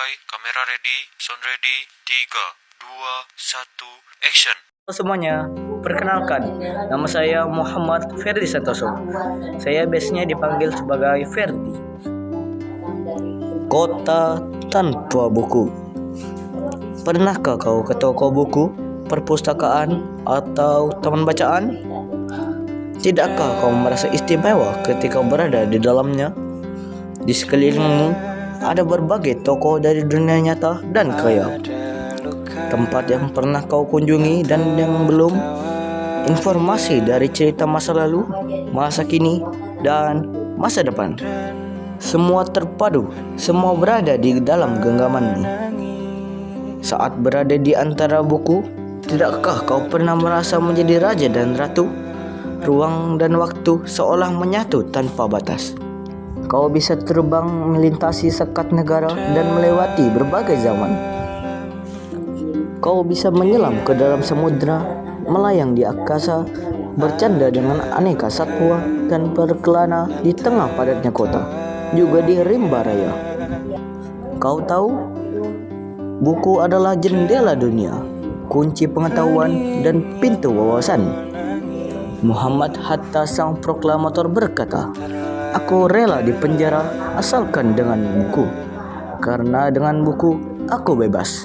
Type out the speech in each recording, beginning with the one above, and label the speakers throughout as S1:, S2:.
S1: Standby, kamera ready, sound ready, 3, 2, 1, action.
S2: Halo semuanya, perkenalkan, nama saya Muhammad Ferdi Santoso. Saya biasanya dipanggil sebagai Ferdi. Kota tanpa buku. Pernahkah kau ke toko buku, perpustakaan, atau taman bacaan? Tidakkah kau merasa istimewa ketika berada di dalamnya? Di sekelilingmu ada berbagai toko dari dunia nyata dan khayal. Tempat yang pernah kau kunjungi dan yang belum, informasi dari cerita masa lalu, masa kini, dan masa depan. Semua terpadu, semua berada di dalam genggamanmu. Saat berada di antara buku, tidakkah kau pernah merasa menjadi raja dan ratu? Ruang dan waktu seolah menyatu tanpa batas. Kau bisa terbang melintasi sekat negara dan melewati berbagai zaman. Kau bisa menyelam ke dalam samudera, melayang di angkasa, bercanda dengan aneka satwa, dan berkelana di tengah padatnya kota, juga di rimba raya. Kau tahu, buku adalah jendela dunia, kunci pengetahuan, dan pintu wawasan. Muhammad Hatta sang proklamator berkata, "Aku rela dipenjara asalkan dengan buku, karena dengan buku aku bebas."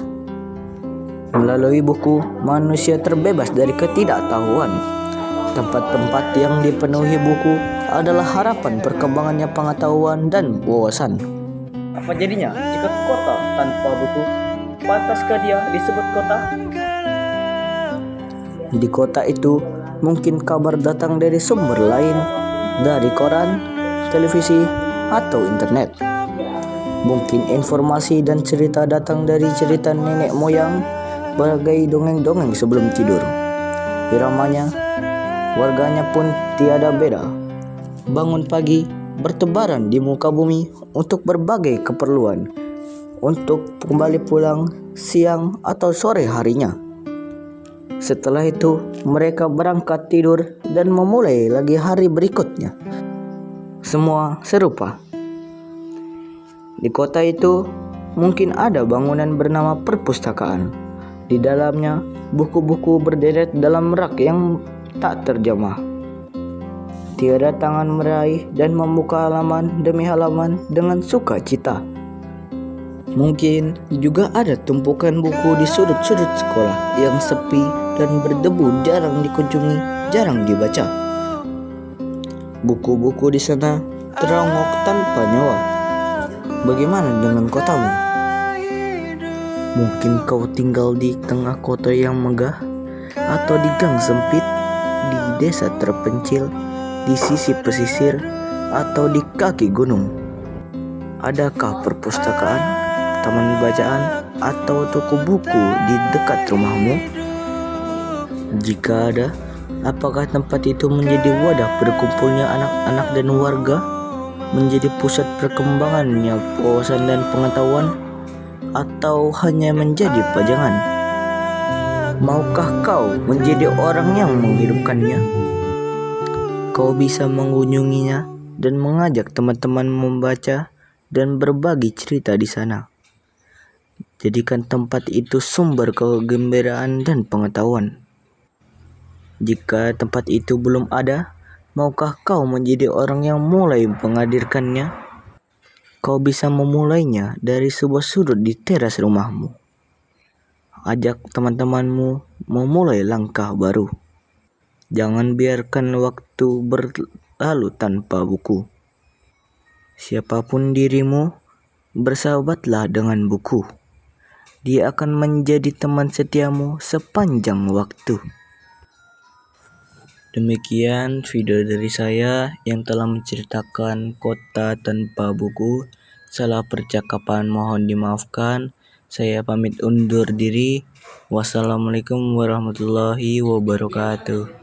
S2: Melalui buku, manusia terbebas dari ketidaktahuan. Tempat-tempat yang dipenuhi buku adalah harapan perkembangannya pengetahuan dan wawasan. Apa jadinya jika kota tanpa buku? Pantaskah dia disebut kota? Di kota itu, mungkin kabar datang dari sumber lain, dari koran, televisi, atau internet. Mungkin informasi dan cerita datang dari cerita nenek moyang, bagai dongeng-dongeng sebelum tidur. Iramanya, warganya pun tiada beda. Bangun pagi, bertebaran di muka bumi untuk berbagai keperluan, untuk kembali pulang siang atau sore harinya. Setelah itu, mereka berangkat tidur dan memulai lagi hari berikutnya. Semua serupa. Di kota itu, mungkin ada bangunan bernama perpustakaan. Di dalamnya, buku-buku berderet dalam rak yang tak terjamah. Tiada tangan meraih dan membuka halaman demi halaman dengan sukacita. Mungkin juga ada tumpukan buku di sudut-sudut sekolah yang sepi dan berdebu, jarang dikunjungi, jarang dibaca. Buku-buku di sana terongok tanpa nyawa. Bagaimana dengan kotamu? Mungkin kau tinggal di tengah kota yang megah, atau di gang sempit, di desa terpencil, di sisi pesisir, atau di kaki gunung. Adakah perpustakaan, taman bacaan, atau toko buku di dekat rumahmu? Jika ada, apakah tempat itu menjadi wadah berkumpulnya anak-anak dan warga? Menjadi pusat perkembangannya wawasan dan pengetahuan? Atau hanya menjadi pajangan? Maukah kau menjadi orang yang menghidupkannya? Kau bisa mengunjunginya dan mengajak teman-teman membaca dan berbagi cerita di sana. Jadikan tempat itu sumber kegembiraan dan pengetahuan. Jika tempat itu belum ada, maukah kau menjadi orang yang mulai menghadirkannya? Kau bisa memulainya dari sebuah sudut di teras rumahmu. Ajak teman-temanmu memulai langkah baru. Jangan biarkan waktu berlalu tanpa buku. Siapapun dirimu, bersahabatlah dengan buku. Dia akan menjadi teman setiamu sepanjang waktu. Demikian video dari saya yang telah menceritakan kota tanpa buku. Salah percakapan mohon dimaafkan. Saya pamit undur diri. Wassalamualaikum warahmatullahi wabarakatuh.